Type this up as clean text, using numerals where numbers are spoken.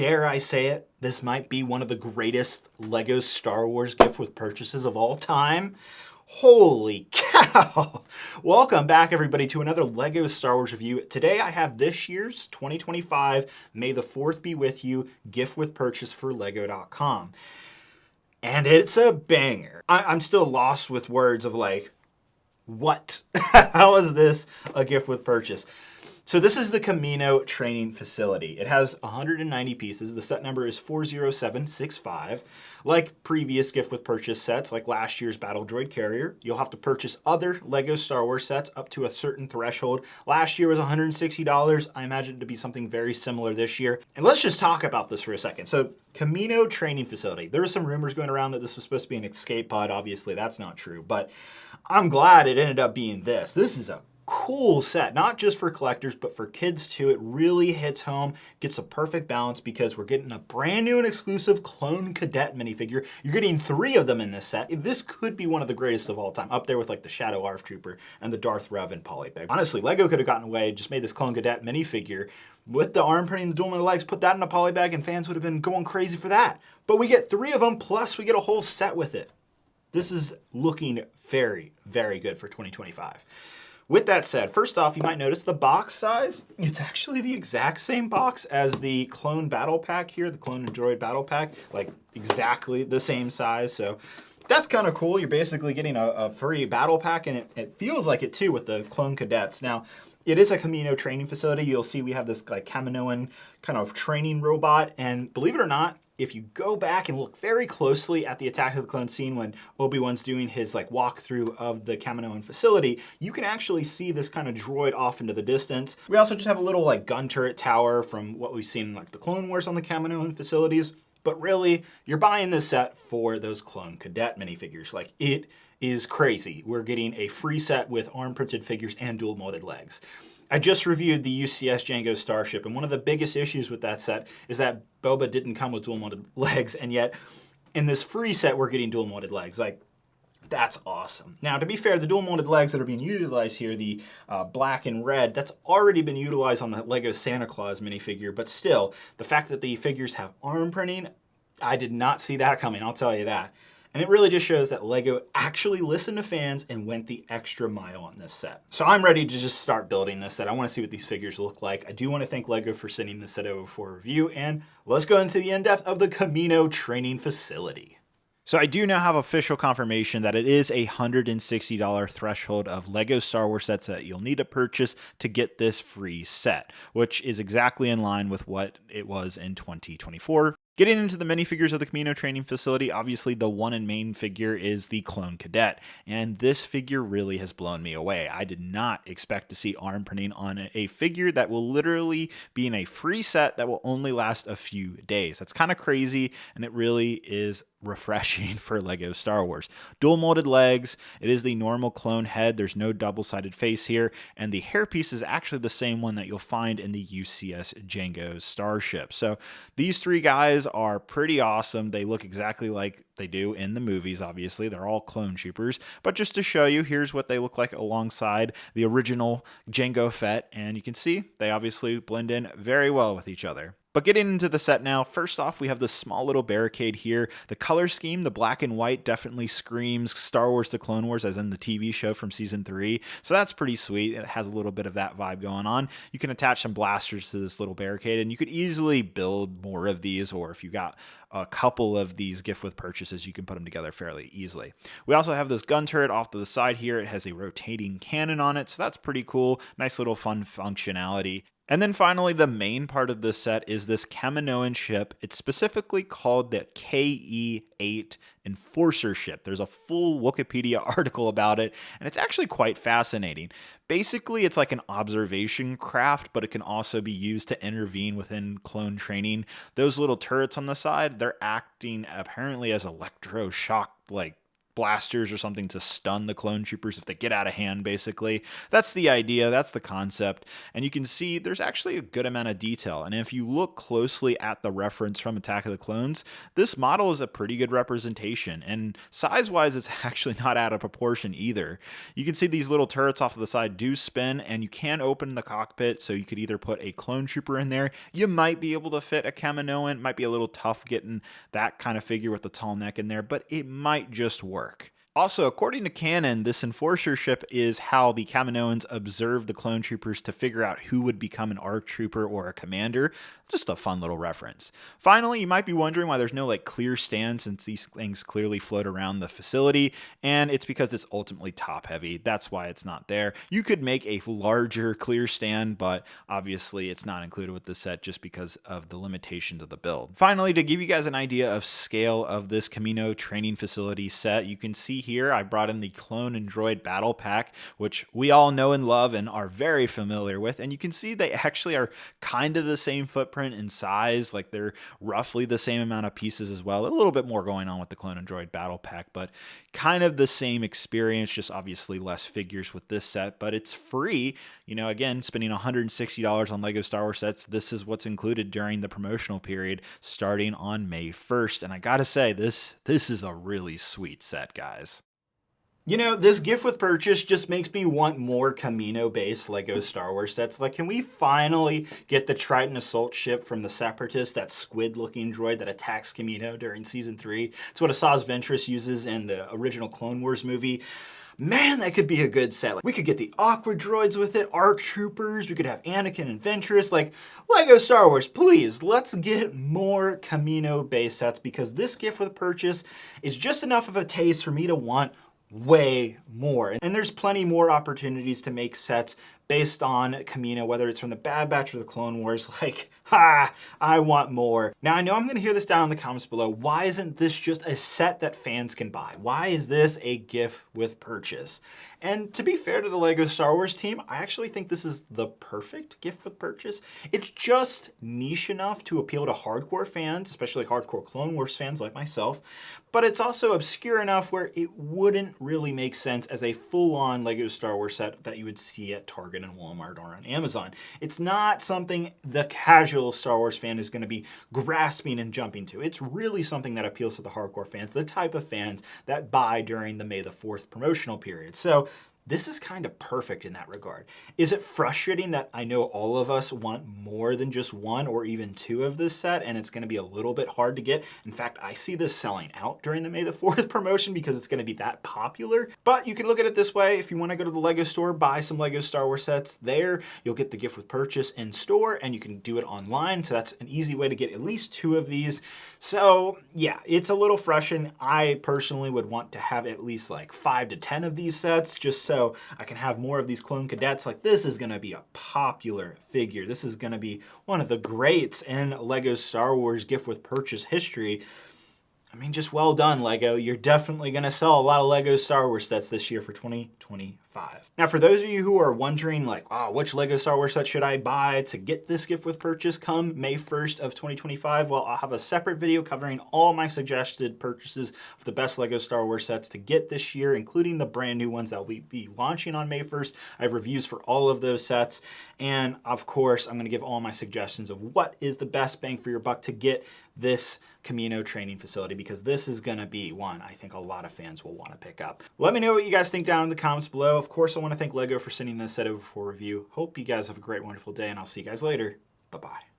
dare I say it, this might be one of the greatest LEGO Star Wars gift with purchases of all time. Holy cow! Welcome back, everybody, to another LEGO Star Wars review. Today I have this year's 2025 May the 4th Be With You gift with purchase for LEGO.com. And it's a banger. I'm still lost with words of like, what? How is this a gift with purchase? So this is the Kamino training facility. It has 190 pieces. The set number is 40765. Like previous gift with purchase sets, like last year's Battle Droid Carrier, you'll have to purchase other LEGO Star Wars sets up to a certain threshold. Last year was $160. I imagine it to be something very similar this year. And let's just talk about this for a second. So Kamino training facility. There were some rumors going around that this was supposed to be an escape pod. Obviously, that's not true, but I'm glad it ended up being this. This is a cool set, not just for collectors, but for kids too. It really hits home, gets a perfect balance because we're getting a brand new and exclusive Clone Cadet minifigure. You're getting 3 of them in this set. This could be one of the greatest of all time, up there with like the Shadow ARF Trooper and the Darth Revan Polybag. Honestly, LEGO could have gotten away, just made this Clone Cadet minifigure with the arm printing, the dual metal legs, put that in a polybag, and fans would have been going crazy for that. But we get 3 of them, plus we get a whole set with it. This is looking very, very good for 2025. With that said, first off, you might notice the box size. It's actually the exact same box as the Clone Battle Pack here, the Clone and Droid Battle Pack, like exactly the same size. So that's kind of cool. You're basically getting a free battle pack, and it feels like it too with the Clone Cadets. Now, it is a Kamino training facility. You'll see we have this like Kaminoan kind of training robot, and believe it or not, if you go back and look very closely at the Attack of the Clones scene when Obi-Wan's doing his like walkthrough of the Kaminoan facility, you can actually see this kind of droid off into the distance. We also just have a little like gun turret tower from what we've seen in like the Clone Wars on the Kaminoan facilities. But really, you're buying this set for those Clone Cadet minifigures. Like, it is crazy. We're getting a free set with arm printed figures and dual molded legs. I just reviewed the UCS Jango Starship, and one of the biggest issues with that set is that Boba didn't come with dual molded legs, and yet in this free set, we're getting dual molded legs. Like, that's awesome. Now, to be fair, the dual molded legs that are being utilized here, the black and red, that's already been utilized on the LEGO Santa Claus minifigure, but still, the fact that the figures have arm printing, I did not see that coming, I'll tell you that. And it really just shows that LEGO actually listened to fans and went the extra mile on this set. So I'm ready to just start building this set. I want to see what these figures look like. I do want to thank LEGO for sending this set over for review, and let's go into the in-depth of the Kamino training facility. So I do now have official confirmation that it is a $160 threshold of LEGO Star Wars sets that you'll need to purchase to get this free set, which is exactly in line with what it was in 2024. Getting into the minifigures of the Kamino training facility, obviously the one and main figure is the Clone Cadet, and this figure really has blown me away. I did not expect to see arm printing on a figure that will literally be in a free set that will only last a few days. That's kind of crazy, and it really is refreshing for LEGO Star Wars. Dual molded legs, it is the normal clone head, there's no double-sided face here, and the hairpiece is actually the same one that you'll find in the UCS Jango Starship. So these 3 guys are pretty awesome. They look exactly like they do in the movies, obviously. They're all clone troopers. But just to show you, here's what they look like alongside the original Jango Fett, and you can see they obviously blend in very well with each other. But getting into the set now, first off, we have this small little barricade here. The color scheme, the black and white, definitely screams Star Wars: The Clone Wars, as in the TV show from season 3. So that's pretty sweet. It has a little bit of that vibe going on. You can attach some blasters to this little barricade, and you could easily build more of these, or if you got a couple of these gift with purchases, you can put them together fairly easily. We also have this gun turret off to the side here. It has a rotating cannon on it, so that's pretty cool. Nice little fun functionality. And then finally, the main part of this set is this Kaminoan ship. It's specifically called the KE-8 Enforcer ship. There's a full Wikipedia article about it, and it's actually quite fascinating. Basically, it's like an observation craft, but it can also be used to intervene within clone training. Those little turrets on the side, they're acting apparently as electroshock, like blasters or something to stun the clone troopers if they get out of hand, basically. That's the idea, that's the concept, and you can see there's actually a good amount of detail. And if you look closely at the reference from Attack of the Clones, this model is a pretty good representation, and size-wise it's actually not out of proportion either. You can see these little turrets off to the side do spin, and you can open the cockpit, so you could either put a clone trooper in there, you might be able to fit a Kaminoan, might be a little tough getting that kind of figure with the tall neck in there, but it might just work. Also, according to canon, this Enforcer ship is how the Kaminoans observed the clone troopers to figure out who would become an ARC trooper or a commander. Just a fun little reference. Finally, you might be wondering why there's no clear stand, since these things clearly float around the facility, and it's because it's ultimately top heavy. That's why it's not there. You could make a larger clear stand, but obviously it's not included with this set just because of the limitations of the build. Finally, to give you guys an idea of scale of this Kamino training facility set, you can see here I brought in the Clone and Droid Battle Pack, which we all know and love and are very familiar with, and you can see they actually are kind of the same footprint in size. They're roughly the same amount of pieces as well. A little bit more going on with the Clone and Droid Battle Pack, but kind of the same experience, just obviously less figures with this set, but it's free. Again, spending $160 on LEGO Star Wars sets, this is what's included during the promotional period starting on May 1st, and I gotta say, this is a really sweet set, guys. This gift with purchase just makes me want more Kamino-based LEGO Star Wars sets. Can we finally get the Triton assault ship from the Separatists, that squid-looking droid that attacks Kamino during Season 3? It's what Asajj Ventress uses in the original Clone Wars movie. Man, that could be a good set. We could get the awkward droids with it, ARC troopers, we could have Anakin and Ventress. LEGO Star Wars, please, let's get more Kamino-based sets, because this gift with purchase is just enough of a taste for me to want way more. And there's plenty more opportunities to make sets based on Kamino, whether it's from the Bad Batch or the Clone Wars. I want more. Now, I know I'm gonna hear this down in the comments below. Why isn't this just a set that fans can buy? Why is this a gift with purchase? And to be fair to the LEGO Star Wars team, I actually think this is the perfect gift with purchase. It's just niche enough to appeal to hardcore fans, especially hardcore Clone Wars fans like myself, but it's also obscure enough where it wouldn't really make sense as a full-on LEGO Star Wars set that you would see at Target and Walmart or on Amazon. It's not something the casual Star Wars fan is going to be grasping and jumping to. It's really something that appeals to the hardcore fans, the type of fans that buy during the May the 4th promotional period. So this is kind of perfect in that regard. Is it frustrating that I know all of us want more than just one or even two of this set, and it's going to be a little bit hard to get? In fact, I see this selling out during the May the 4th promotion because it's going to be that popular. But you can look at it this way. If you want to go to the LEGO store, buy some LEGO Star Wars sets there. You'll get the gift with purchase in store, and you can do it online. So that's an easy way to get at least two of these. So yeah, it's a little frustrating. I personally would want to have at least 5 to 10 of these sets, just so I can have more of these clone cadets. This is going to be a popular figure. This is going to be one of the greats in LEGO Star Wars gift with purchase history. I mean, just well done, LEGO. You're definitely going to sell a lot of LEGO Star Wars sets this year for 2025. Now, for those of you who are wondering, which LEGO Star Wars set should I buy to get this gift with purchase come May 1st of 2025? Well, I'll have a separate video covering all my suggested purchases of the best LEGO Star Wars sets to get this year, including the brand new ones that will be launching on May 1st. I have reviews for all of those sets. And of course, I'm going to give all my suggestions of what is the best bang for your buck to get this Kamino training facility, because this is going to be one I think a lot of fans will want to pick up. Let me know what you guys think down in the comments below. Of course, I want to thank LEGO for sending this set over for review. Hope you guys have a great, wonderful day, and I'll see you guys later. Bye-bye.